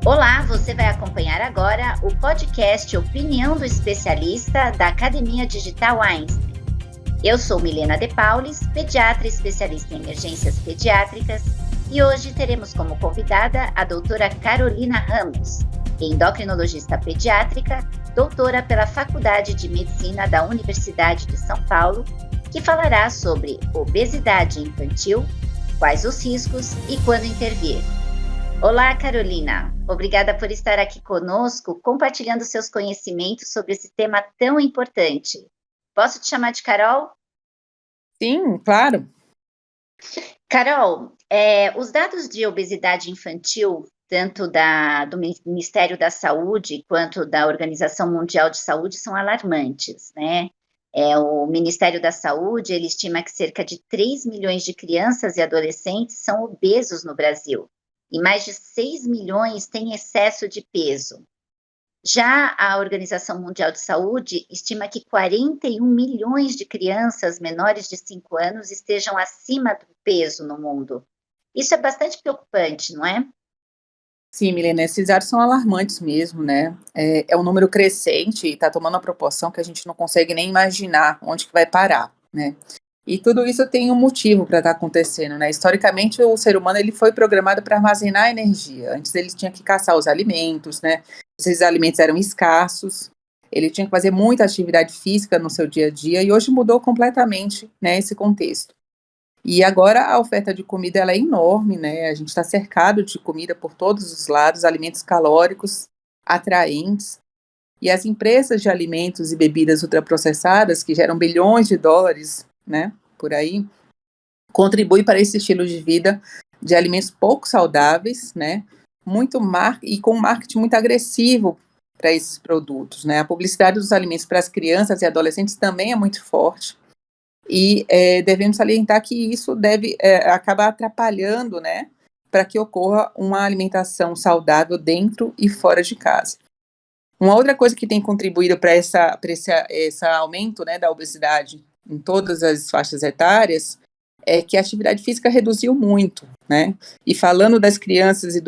Olá, você vai acompanhar agora o podcast Opinião do Especialista da Academia Digital Einstein. Eu sou Milena De Paulis, pediatra especialista em emergências pediátricas, e hoje teremos como convidada a doutora Carolina Ramos, endocrinologista pediátrica, doutora pela Faculdade de Medicina da Universidade de São Paulo, que falará sobre obesidade infantil, quais os riscos e quando intervir. Olá, Carolina. Obrigada por estar aqui conosco, compartilhando seus conhecimentos sobre esse tema tão importante. Posso te chamar de Carol? Sim, claro. Carol, os dados de obesidade infantil, tanto do Ministério da Saúde quanto da Organização Mundial de Saúde, são alarmantes, né? O Ministério da Saúde, ele estima que cerca de 3 milhões de crianças e adolescentes são obesos no Brasil. E mais de 6 milhões têm excesso de peso. Já a Organização Mundial de Saúde estima que 41 milhões de crianças menores de 5 anos estejam acima do peso no mundo. Isso é bastante preocupante, não é? Sim, Milena, esses dados são alarmantes mesmo, né? É um número crescente e está tomando uma proporção que a gente não consegue nem imaginar onde que vai parar, né? E tudo isso tem um motivo para estar acontecendo, né? Historicamente, o ser humano ele foi programado para armazenar energia. Antes ele tinha que caçar os alimentos, né? Esses alimentos eram escassos. Ele tinha que fazer muita atividade física no seu dia a dia e hoje mudou completamente, né, esse contexto. E agora a oferta de comida ela é enorme, né? A gente está cercado de comida por todos os lados, alimentos calóricos, atraentes. E as empresas de alimentos e bebidas ultraprocessadas, que geram bilhões de dólares, né, por aí, contribuem para esse estilo de vida de alimentos pouco saudáveis, né, e com um marketing muito agressivo para esses produtos, né. A publicidade dos alimentos para as crianças e adolescentes também é muito forte. E devemos salientar que isso deve acabar atrapalhando, né, para que ocorra uma alimentação saudável dentro e fora de casa. Uma outra coisa que tem contribuído para esse aumento, né, da obesidade em todas as faixas etárias é que a atividade física reduziu muito, né? E falando das crianças e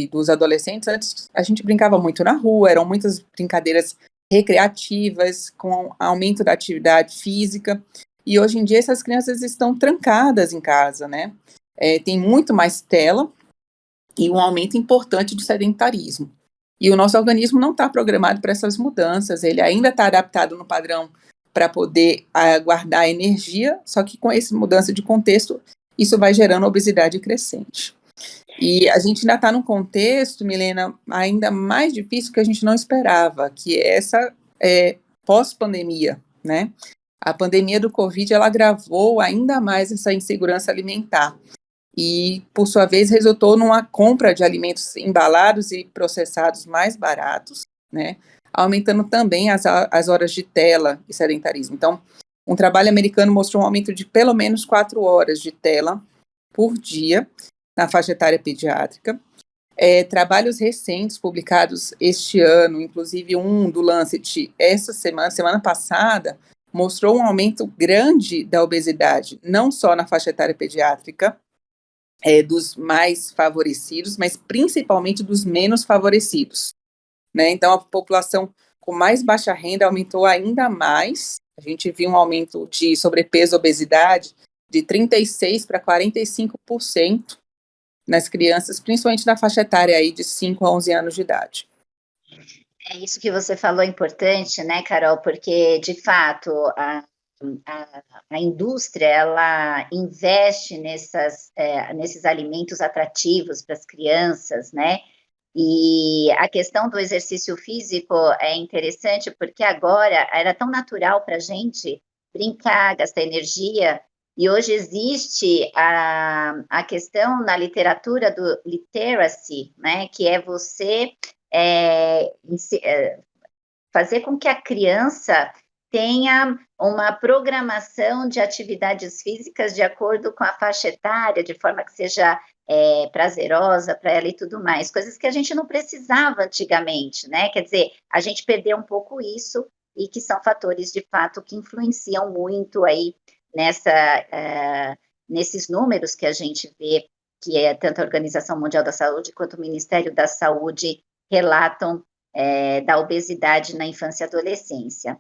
dos adolescentes, antes a gente brincava muito na rua, eram muitas brincadeiras recreativas, com aumento da atividade física, e hoje em dia essas crianças estão trancadas em casa, né? Tem muito mais tela e um aumento importante do sedentarismo. E o nosso organismo não está programado para essas mudanças, ele ainda está adaptado no padrão para poder guardar energia, só que com essa mudança de contexto, isso vai gerando obesidade crescente. E a gente ainda está num contexto, Milena, ainda mais difícil que a gente não esperava, que é essa pós-pandemia, né? A pandemia do Covid, ela agravou ainda mais essa insegurança alimentar. E, por sua vez, resultou numa compra de alimentos embalados e processados mais baratos, né, aumentando também as horas de tela e sedentarismo. Então, um trabalho americano mostrou um aumento de pelo menos 4 horas de tela por dia na faixa etária pediátrica. Trabalhos recentes publicados este ano, inclusive um do Lancet essa semana passada, mostrou um aumento grande da obesidade, não só na faixa etária pediátrica, dos mais favorecidos, mas principalmente dos menos favorecidos, né? Então, a população com mais baixa renda aumentou ainda mais. A gente viu um aumento de sobrepeso e obesidade de 36% para 45% nas crianças, principalmente na faixa etária aí de 5 a 11 anos de idade. É isso que você falou, é importante, né, Carol? Porque, de fato, a indústria, ela investe nesses alimentos atrativos para as crianças, né? E a questão do exercício físico é interessante porque agora era tão natural para a gente brincar, gastar energia, e hoje existe a questão na literatura do literacy, né? Que é você fazer com que a criança tenha uma programação de atividades físicas de acordo com a faixa etária, de forma que seja prazerosa para ela e tudo mais, coisas que a gente não precisava antigamente, né? Quer dizer, a gente perdeu um pouco isso e que são fatores, de fato, que influenciam muito aí nesses números que a gente vê que é tanto a Organização Mundial da Saúde quanto o Ministério da Saúde relatam da obesidade na infância e adolescência.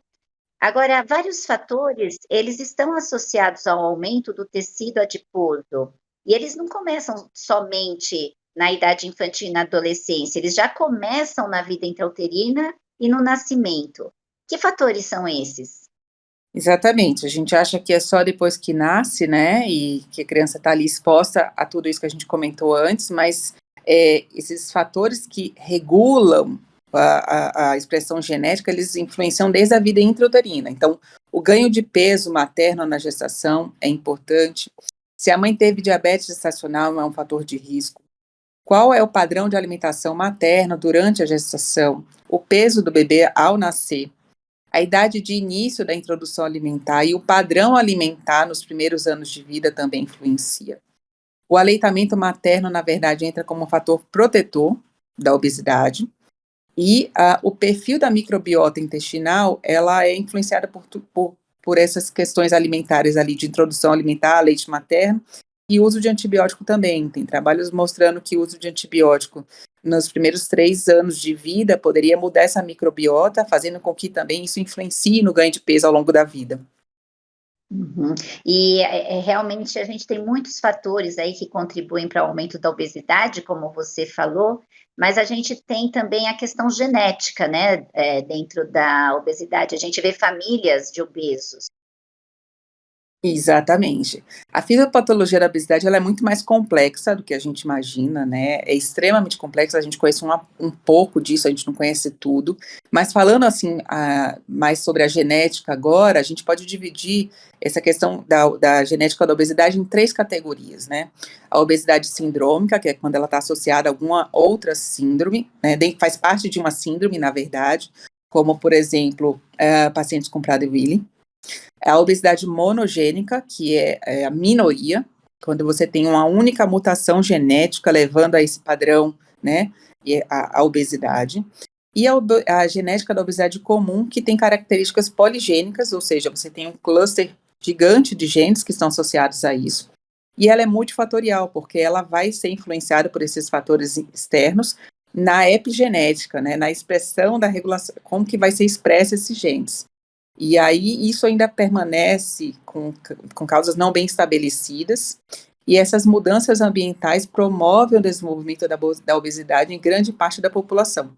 Agora, vários fatores, eles estão associados ao aumento do tecido adiposo, e eles não começam somente na idade infantil e na adolescência, eles já começam na vida intrauterina e no nascimento. Que fatores são esses? Exatamente, a gente acha que é só depois que nasce, né, e que a criança está ali exposta a tudo isso que a gente comentou antes, mas esses fatores que regulam a expressão genética, eles influenciam desde a vida intrauterina. Então, o ganho de peso materno na gestação é importante. Se a mãe teve diabetes gestacional, é um fator de risco. Qual é o padrão de alimentação materna durante a gestação? O peso do bebê ao nascer, a idade de início da introdução alimentar e o padrão alimentar nos primeiros anos de vida também influencia. O aleitamento materno, na verdade, entra como um fator protetor da obesidade e o perfil da microbiota intestinal, ela é influenciada por essas questões alimentares ali de introdução alimentar, leite materno e uso de antibiótico também. Tem trabalhos mostrando que o uso de antibiótico nos primeiros 3 anos de vida poderia mudar essa microbiota, fazendo com que também isso influencie no ganho de peso ao longo da vida. Uhum. E realmente a gente tem muitos fatores aí que contribuem para o aumento da obesidade, como você falou, mas a gente tem também a questão genética, né, dentro da obesidade. A gente vê famílias de obesos. Exatamente. A fisiopatologia da obesidade, ela é muito mais complexa do que a gente imagina, né, é extremamente complexa, a gente conhece um pouco disso, a gente não conhece tudo, mas falando assim, mais sobre a genética agora, a gente pode dividir essa questão da genética da obesidade em 3 categorias, né, a obesidade sindrômica, que é quando ela está associada a alguma outra síndrome, né, faz parte de uma síndrome, na verdade, como, por exemplo, pacientes com Prader-Willi. A obesidade monogênica, que é a minoria, quando você tem uma única mutação genética levando a esse padrão, né, a obesidade. E a genética da obesidade comum, que tem características poligênicas, ou seja, você tem um cluster gigante de genes que estão associados a isso. E ela é multifatorial, porque ela vai ser influenciada por esses fatores externos na epigenética, né, na expressão da regulação, como que vai ser expressa esses genes. E aí isso ainda permanece com causas não bem estabelecidas, e essas mudanças ambientais promovem o desenvolvimento da obesidade em grande parte da população.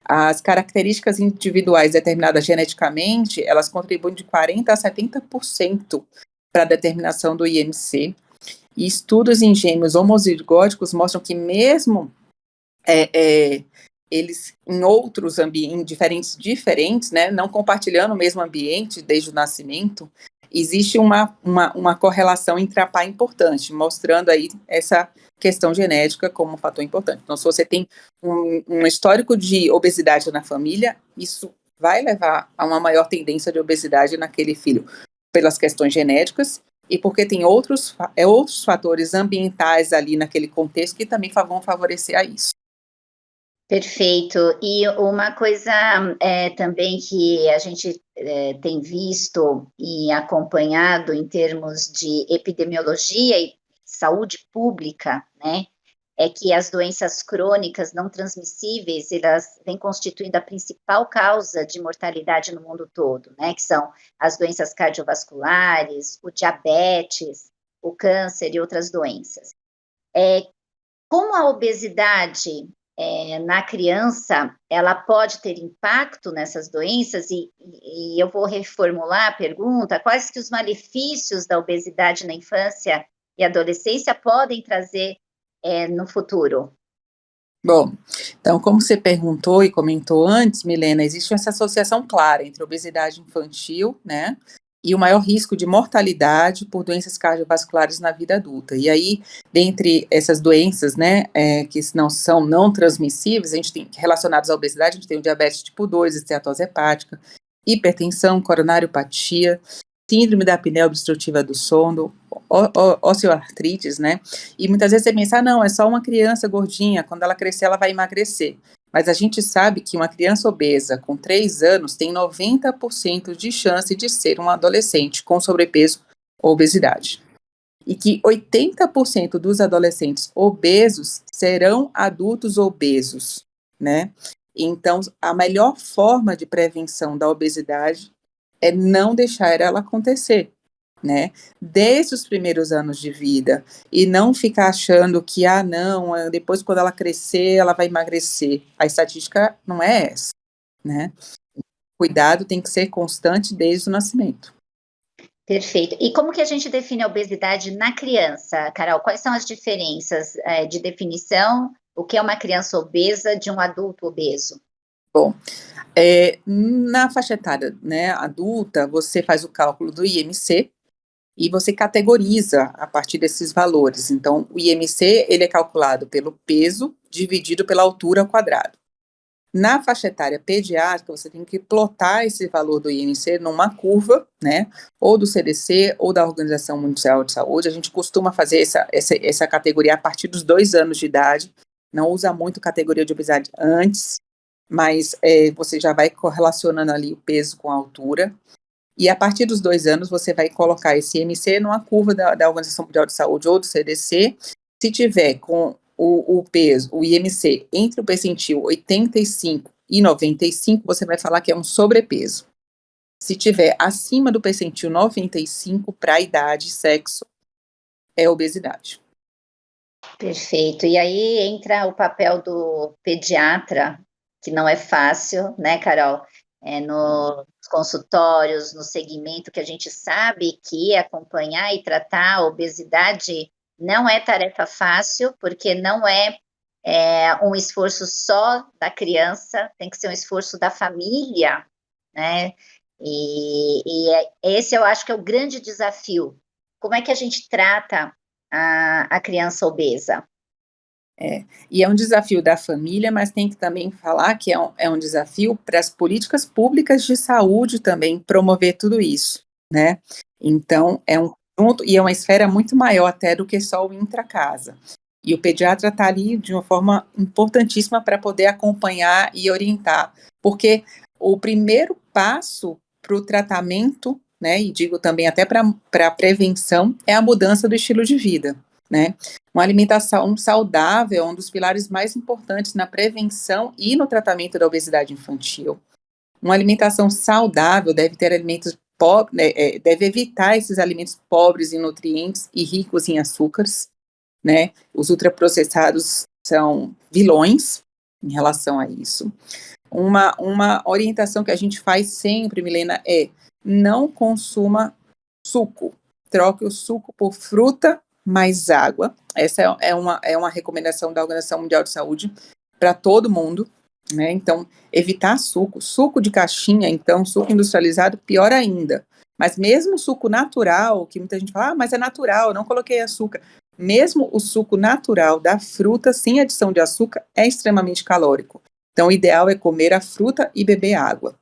As características individuais determinadas geneticamente, elas contribuem de 40% a 70% para a determinação do IMC, e estudos em gêmeos homozigóticos mostram que mesmo eles em outros ambientes diferentes, né, não compartilhando o mesmo ambiente desde o nascimento, existe uma correlação intrapar importante, mostrando aí essa questão genética como um fator importante. Então, se você tem um histórico de obesidade na família, isso vai levar a uma maior tendência de obesidade naquele filho, pelas questões genéticas, e porque tem outros fatores ambientais ali naquele contexto que também vão favorecer a isso. Perfeito. E uma coisa também que a gente tem visto e acompanhado em termos de epidemiologia e saúde pública, né, é que as doenças crônicas não transmissíveis, elas vêm constituindo a principal causa de mortalidade no mundo todo, né, que são as doenças cardiovasculares, o diabetes, o câncer e outras doenças. Como a obesidade na criança, ela pode ter impacto nessas doenças, e eu vou reformular a pergunta: quais que os malefícios da obesidade na infância e adolescência podem trazer no futuro? Bom, então, como você perguntou e comentou antes, Milena, existe essa associação clara entre obesidade infantil, né, e o maior risco de mortalidade por doenças cardiovasculares na vida adulta. E aí, dentre essas doenças, né, que não são não transmissíveis, a gente tem relacionadas à obesidade, a gente tem o diabetes tipo 2, esteatose hepática, hipertensão, coronariopatia, síndrome da apneia obstrutiva do sono, osteoartrites, né? E muitas vezes você pensa, não, é só uma criança gordinha, quando ela crescer ela vai emagrecer. Mas a gente sabe que uma criança obesa com 3 anos tem 90% de chance de ser um adolescente com sobrepeso ou obesidade. e que 80% dos adolescentes obesos serão adultos obesos, né? Então, a melhor forma de prevenção da obesidade é não deixar ela acontecer, né? Desde os primeiros anos de vida, e não ficar achando que, não, depois quando ela crescer, ela vai emagrecer. A estatística não é essa, né? Cuidado tem que ser constante desde o nascimento. Perfeito. E como que a gente define a obesidade na criança, Carol? Quais são as diferenças de definição? O que é uma criança obesa de um adulto obeso? Bom, na faixa etária, né, adulta, você faz o cálculo do IMC e você categoriza a partir desses valores. Então, o IMC, ele é calculado pelo peso dividido pela altura ao quadrado. Na faixa etária pediátrica, você tem que plotar esse valor do IMC numa curva, né, ou do CDC ou da Organização Mundial de Saúde. A gente costuma fazer essa categoria a partir dos 2 anos de idade, não usa muito categoria de obesidade antes, mas você já vai correlacionando ali o peso com a altura, e a partir dos 2 anos você vai colocar esse IMC numa curva da Organização Mundial de Saúde ou do CDC. Se tiver com o peso, o IMC, entre o percentil 85 e 95, você vai falar que é um sobrepeso. Se tiver acima do percentil 95, para idade e sexo, é obesidade. Perfeito. E aí entra o papel do pediatra, que não é fácil, né, Carol? Nos consultórios, no segmento, que a gente sabe que acompanhar e tratar a obesidade não é tarefa fácil, porque não é um esforço só da criança, tem que ser um esforço da família, né? Esse eu acho que é o grande desafio. Como é que a gente trata a criança obesa? E é um desafio da família, mas tem que também falar que é um desafio para as políticas públicas de saúde também promover tudo isso, né? Então, é um conjunto e é uma esfera muito maior até do que só o intra-casa. E o pediatra está ali de uma forma importantíssima para poder acompanhar e orientar, porque o primeiro passo para o tratamento, né, e digo também até para a prevenção, é a mudança do estilo de vida, né? Uma alimentação saudável é um dos pilares mais importantes na prevenção e no tratamento da obesidade infantil. Uma alimentação saudável deve ter alimentos pobres, deve evitar esses alimentos pobres em nutrientes e ricos em açúcares, né? Os ultraprocessados são vilões em relação a isso. Uma orientação que a gente faz sempre, Milena, é não consuma suco. Troque o suco por fruta mais água. Essa é uma recomendação da Organização Mundial de Saúde para todo mundo, né? Então, evitar suco. Suco de caixinha, então, suco industrializado, pior ainda. Mas mesmo o suco natural, que muita gente fala, mas é natural, não coloquei açúcar. Mesmo o suco natural da fruta, sem adição de açúcar, é extremamente calórico. Então, o ideal é comer a fruta e beber água,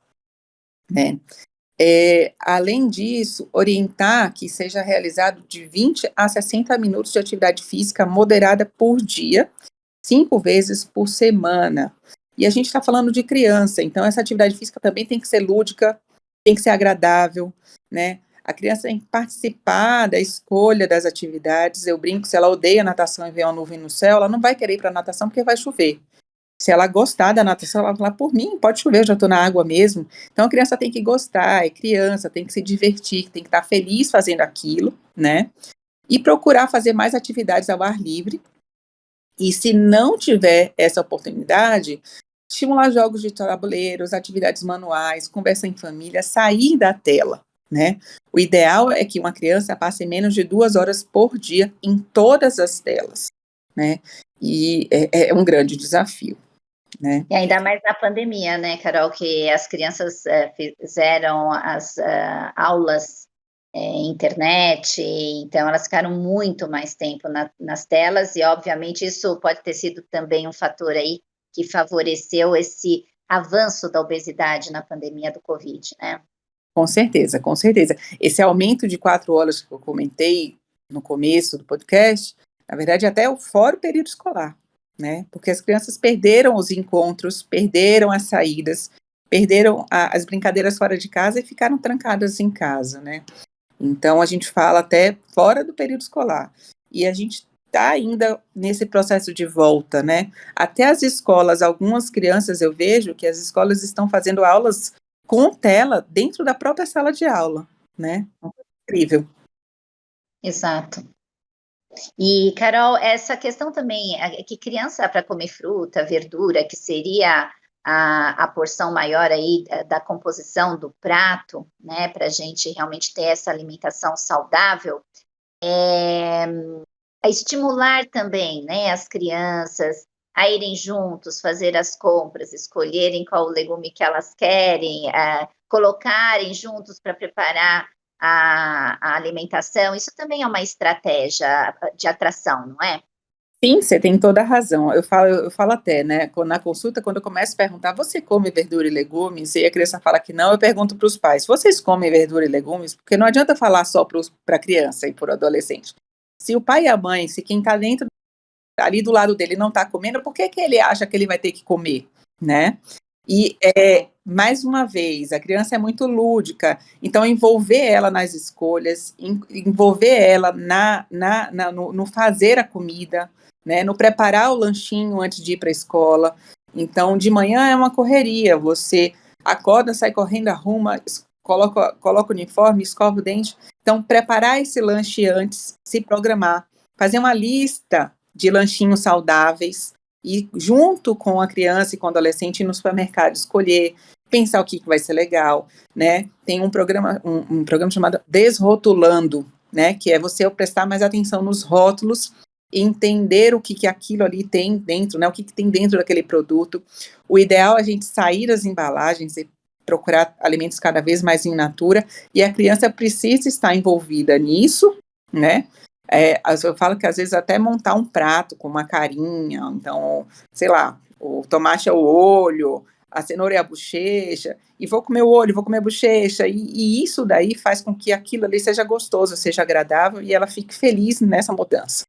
né? Além disso, orientar que seja realizado de 20 a 60 minutos de atividade física moderada por dia, 5 vezes por semana. E a gente está falando de criança, então essa atividade física também tem que ser lúdica, tem que ser agradável, né? A criança tem que participar da escolha das atividades. Eu brinco, se ela odeia natação e vê uma nuvem no céu, ela não vai querer ir para a natação porque vai chover. Se ela gostar da natação, ela vai falar, por mim, pode chover, eu já estou na água mesmo. Então, a criança tem que gostar, é criança, tem que se divertir, tem que estar feliz fazendo aquilo, né? E procurar fazer mais atividades ao ar livre. E se não tiver essa oportunidade, estimular jogos de tabuleiros, atividades manuais, conversa em família, sair da tela, né? O ideal é que uma criança passe menos de 2 horas por dia em todas as telas, né? E é um grande desafio, né? E ainda mais na pandemia, né, Carol, que as crianças fizeram as aulas internet, então elas ficaram muito mais tempo nas telas e, obviamente, isso pode ter sido também um fator aí que favoreceu esse avanço da obesidade na pandemia do Covid, né? Com certeza, com certeza. Esse aumento de 4 horas que eu comentei no começo do podcast, na verdade, até fora o período escolar, né? Porque as crianças perderam os encontros, perderam as saídas, perderam as brincadeiras fora de casa e ficaram trancadas em casa, né? Então, a gente fala até fora do período escolar. E a gente está ainda nesse processo de volta, né? Até as escolas, algumas crianças eu vejo que as escolas estão fazendo aulas com tela dentro da própria sala de aula, né? Incrível. Exato. E, Carol, essa questão também, que criança para comer fruta, verdura, que seria a porção maior aí da composição do prato, né, para a gente realmente ter essa alimentação saudável, a estimular também, né, as crianças a irem juntos, fazer as compras, escolherem qual o legume que elas querem, colocarem juntos para preparar a alimentação, isso também é uma estratégia de atração, não é? Sim, você tem toda a razão. Eu falo até, né, na consulta, quando eu começo a perguntar, você come verdura e legumes? E a criança fala que não, eu pergunto para os pais, vocês comem verdura e legumes? Porque não adianta falar só para a criança e para o adolescente. Se o pai e a mãe, se quem está dentro, ali do lado dele não está comendo, por que que ele acha que ele vai ter que comer, né? E, mais uma vez, a criança é muito lúdica, então envolver ela nas escolhas, envolver ela no fazer a comida, né, no preparar o lanchinho antes de ir para a escola. Então, de manhã é uma correria, você acorda, sai correndo, arruma, coloca o uniforme, escova o dente. Então, preparar esse lanche antes, se programar, fazer uma lista de lanchinhos saudáveis, e junto com a criança e com o adolescente ir no supermercado escolher, pensar o que vai ser legal, né? Tem um programa chamado Desrotulando, né? Que é você prestar mais atenção nos rótulos e entender o que aquilo ali tem dentro, né? O que tem dentro daquele produto. O ideal é a gente sair das embalagens e procurar alimentos cada vez mais in natura, e a criança precisa estar envolvida nisso, né? Eu falo que às vezes até montar um prato com uma carinha, então, sei lá, o tomate é o olho, a cenoura é a bochecha, e vou comer o olho, vou comer a bochecha, e isso daí faz com que aquilo ali seja gostoso, seja agradável, e ela fique feliz nessa mudança.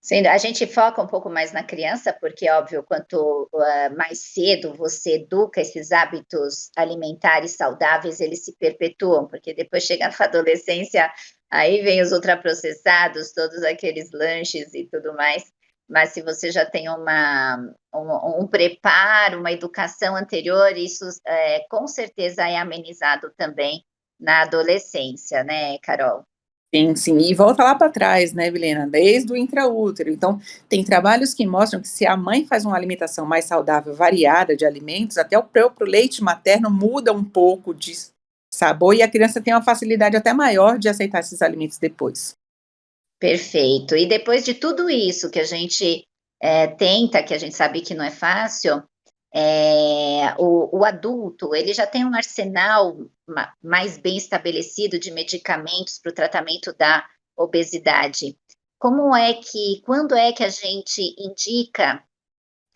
Sim, a gente foca um pouco mais na criança, porque, óbvio, quanto mais cedo você educa esses hábitos alimentares saudáveis, eles se perpetuam, porque depois chega na adolescência, aí vem os ultraprocessados, todos aqueles lanches e tudo mais. Mas se você já tem um preparo, uma educação anterior, isso com certeza é amenizado também na adolescência, né, Carol? Sim, sim, e volta lá para trás, né, Vilena, desde o intraútero. Então, tem trabalhos que mostram que se a mãe faz uma alimentação mais saudável, variada de alimentos, até o próprio leite materno muda um pouco de sabor e a criança tem uma facilidade até maior de aceitar esses alimentos depois. Perfeito. E depois de tudo isso que a gente tenta, que a gente sabe que não é fácil, o adulto ele já tem um arsenal mais bem estabelecido de medicamentos para o tratamento da obesidade. Quando é que a gente indica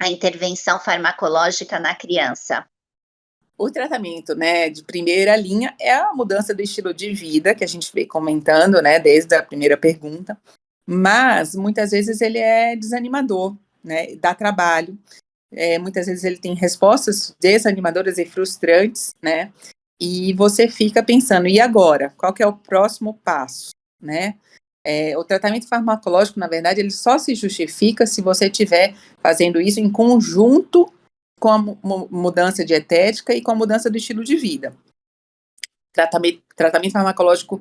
a intervenção farmacológica na criança? O tratamento, né, de primeira linha é a mudança do estilo de vida, que a gente veio comentando, né, desde a primeira pergunta, mas muitas vezes ele é desanimador, né, dá trabalho, muitas vezes ele tem respostas desanimadoras e frustrantes, né, e você fica pensando, e agora? Qual que é o próximo passo, né? O tratamento farmacológico, na verdade, ele só se justifica se você estiver fazendo isso em conjunto com a mudança dietética e com a mudança do estilo de vida. Tratamento farmacológico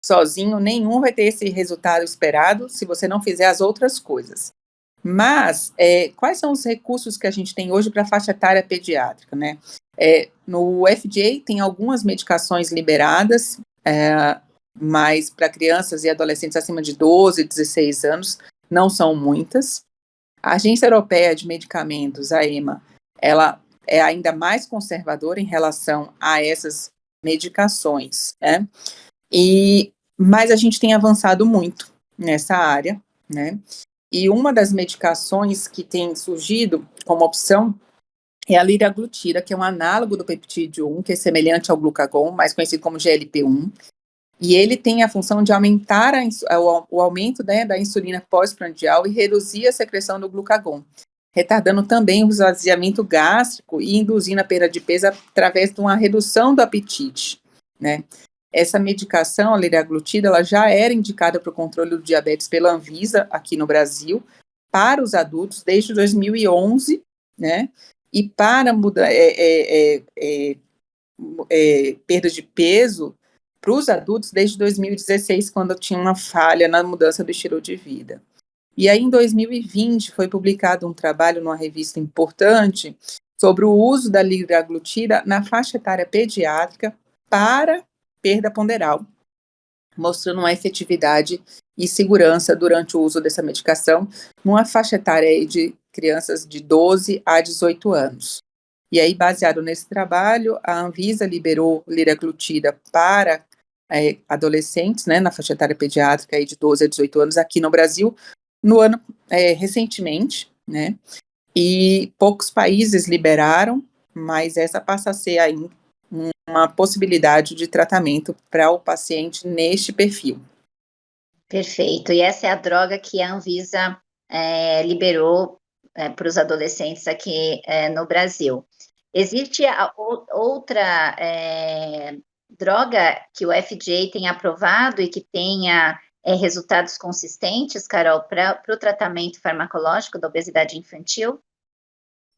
sozinho, nenhum vai ter esse resultado esperado se você não fizer as outras coisas. Mas, quais são os recursos que a gente tem hoje para a faixa etária pediátrica, né? No FDA tem algumas medicações liberadas, mas para crianças e adolescentes acima de 12, 16 anos, não são muitas. A Agência Europeia de Medicamentos, a EMA, ela é ainda mais conservadora em relação a essas medicações, né? Mas a gente tem avançado muito nessa área, né? E uma das medicações que tem surgido como opção é a liraglutida, que é um análogo do peptídeo 1, que é semelhante ao glucagon, mais conhecido como GLP-1, e ele tem a função de aumentar o aumento, né, da insulina pós-prandial e reduzir a secreção do glucagon, retardando também o esvaziamento gástrico e induzindo a perda de peso através de uma redução do apetite, né. essa medicação, a liraglutida, ela já era indicada para o controle do diabetes pela Anvisa aqui no Brasil, para os adultos desde 2011, né? E para perda de peso para os adultos desde 2016, quando tinha uma falha na mudança do estilo de vida. E aí, em 2020, foi publicado um trabalho numa revista importante sobre o uso da liraglutida na faixa etária pediátrica para perda ponderal, mostrando uma efetividade e segurança durante o uso dessa medicação numa faixa etária de crianças de 12 a 18 anos. E aí, baseado nesse trabalho, a Anvisa liberou liraglutida para adolescentes, né, na faixa etária pediátrica aí de 12 a 18 anos aqui no Brasil, no ano recentemente, né, e poucos países liberaram, mas essa passa a ser aí uma possibilidade de tratamento para o paciente neste perfil. Perfeito, e essa é a droga que a Anvisa liberou para os adolescentes aqui no Brasil. Existe outra droga que o FDA tem aprovado e que tenha resultados consistentes, Carol, para o tratamento farmacológico da obesidade infantil?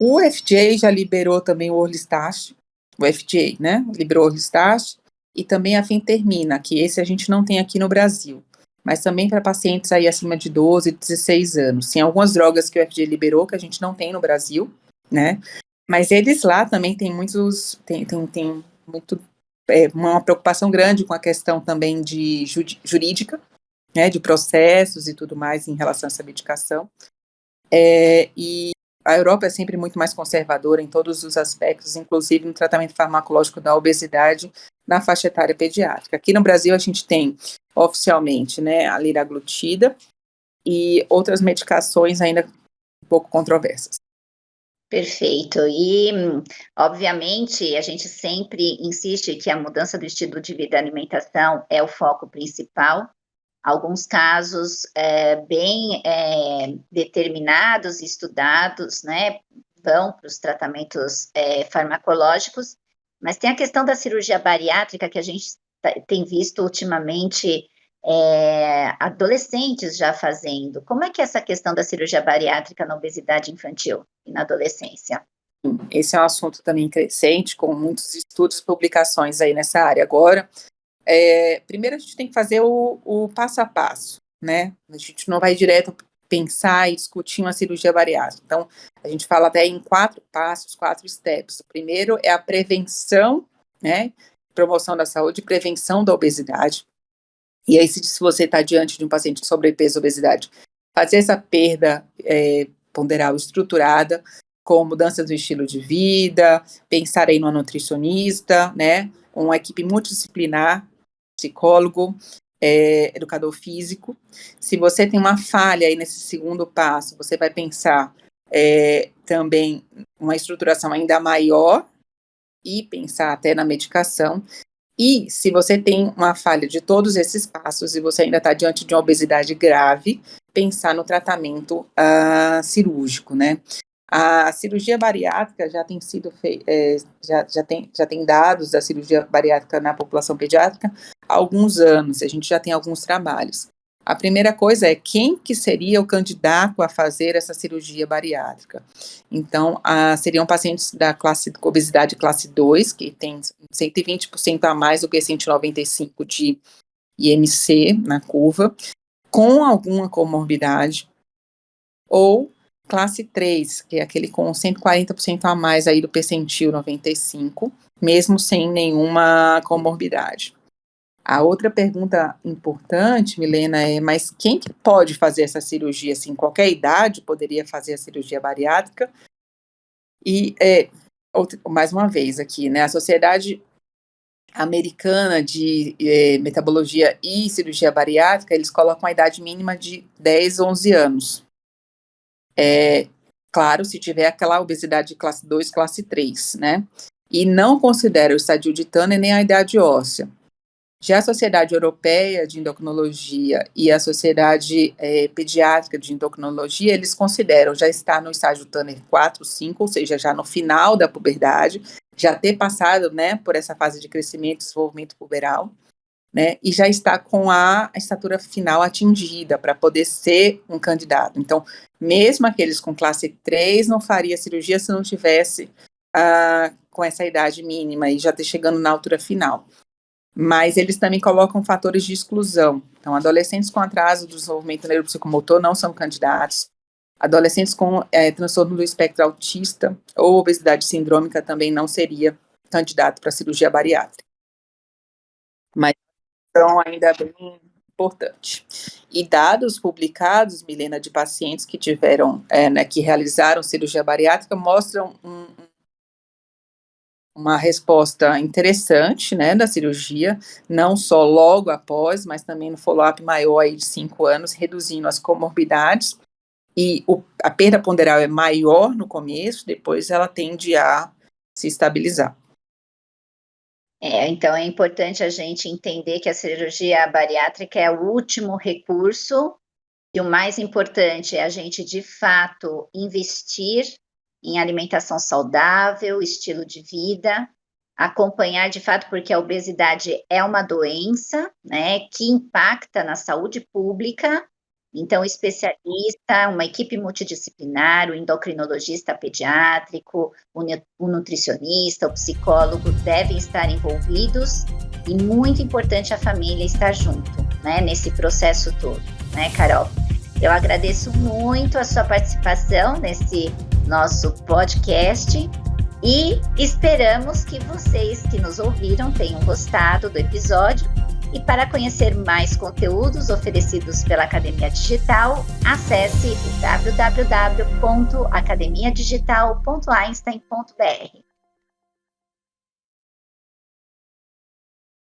O FDA já liberou também o Orlistat, o FDA, né, liberou o Orlistat, e também a Fentermina, que esse a gente não tem aqui no Brasil, mas também para pacientes aí acima de 12, 16 anos. Tem algumas drogas que o FDA liberou que a gente não tem no Brasil, né, mas eles lá também têm muitos, tem muito, uma preocupação grande com a questão também de jurídica, né, de processos e tudo mais em relação a essa medicação. E a Europa é sempre muito mais conservadora em todos os aspectos, inclusive no tratamento farmacológico da obesidade na faixa etária pediátrica. Aqui no Brasil a gente tem oficialmente, né, a liraglutida e outras medicações ainda um pouco controversas. Perfeito, e obviamente a gente sempre insiste que a mudança do estilo de vida e alimentação é o foco principal. Alguns casos bem determinados e estudados, né, vão para os tratamentos farmacológicos, mas tem a questão da cirurgia bariátrica que a gente tem visto ultimamente adolescentes já fazendo. Como é que é essa questão da cirurgia bariátrica na obesidade infantil e na adolescência? Esse é um assunto também crescente, com muitos estudos e publicações aí nessa área agora. Primeiro a gente tem que fazer o passo a passo, né? A gente não vai direto pensar e discutir uma cirurgia bariátrica. Então, a gente fala até em 4 passos, 4 steps. O primeiro é a prevenção, né? Promoção da saúde e prevenção da obesidade. E aí, se você está diante de um paciente com sobrepeso e obesidade, fazer essa perda ponderal estruturada, com mudanças do estilo de vida, pensar aí numa nutricionista, né? Uma equipe multidisciplinar, psicólogo, educador físico. Se você tem uma falha aí nesse segundo passo, você vai pensar também uma estruturação ainda maior e pensar até na medicação. E se você tem uma falha de todos esses passos e você ainda está diante de uma obesidade grave, pensar no tratamento cirúrgico, né? A cirurgia bariátrica já tem sido já tem dados da cirurgia bariátrica na população pediátrica há alguns anos, a gente já tem alguns trabalhos. A primeira coisa é quem que seria o candidato a fazer essa cirurgia bariátrica. Então, seriam pacientes da obesidade classe 2, que tem 120% a mais do que 195 de IMC na curva, com alguma comorbidade, ou classe 3, que é aquele com 140% a mais aí do percentil 95, mesmo sem nenhuma comorbidade. A outra pergunta importante, Milena, mas quem que pode fazer essa cirurgia? Assim, qualquer idade poderia fazer a cirurgia bariátrica? E, mais uma vez aqui, né, a Sociedade Americana de Metabologia e Cirurgia Bariátrica, eles colocam a idade mínima de 10, 11 anos. Claro, se tiver aquela obesidade de classe 2, classe 3, né? E não considera o estadio de Turner nem a idade óssea. Já a Sociedade Europeia de Endocrinologia e a Sociedade Pediátrica de Endocrinologia, eles consideram já estar no estágio Turner 4, 5, ou seja, já no final da puberdade, já ter passado, né, por essa fase de crescimento e desenvolvimento puberal, né, e já está com a estatura final atingida para poder ser um candidato. Então, mesmo aqueles com classe 3 não faria cirurgia se não tivesse com essa idade mínima e já chegando na altura final. Mas eles também colocam fatores de exclusão. Então, adolescentes com atraso do desenvolvimento neuropsicomotor não são candidatos. Adolescentes com transtorno do espectro autista ou obesidade sindrômica também não seria candidato para cirurgia bariátrica. Mas então ainda é bem importante. E dados publicados, Milena, de pacientes que tiveram, que realizaram cirurgia bariátrica, mostram uma resposta interessante, né, da cirurgia, não só logo após, mas também no follow-up maior aí de 5 anos, reduzindo as comorbidades, e a perda ponderal é maior no começo, depois ela tende a se estabilizar. Então é importante a gente entender que a cirurgia bariátrica é o último recurso, e o mais importante é a gente, de fato, investir em alimentação saudável, estilo de vida, acompanhar de fato, porque a obesidade é uma doença, né, que impacta na saúde pública. Então, o especialista, uma equipe multidisciplinar, o endocrinologista pediátrico, o nutricionista, o psicólogo devem estar envolvidos, e muito importante a família estar junto, né, nesse processo todo, né, Carol? Eu agradeço muito a sua participação nesse nosso podcast e esperamos que vocês que nos ouviram tenham gostado do episódio. E para conhecer mais conteúdos oferecidos pela Academia Digital, acesse o www.academiadigital.einstein.br.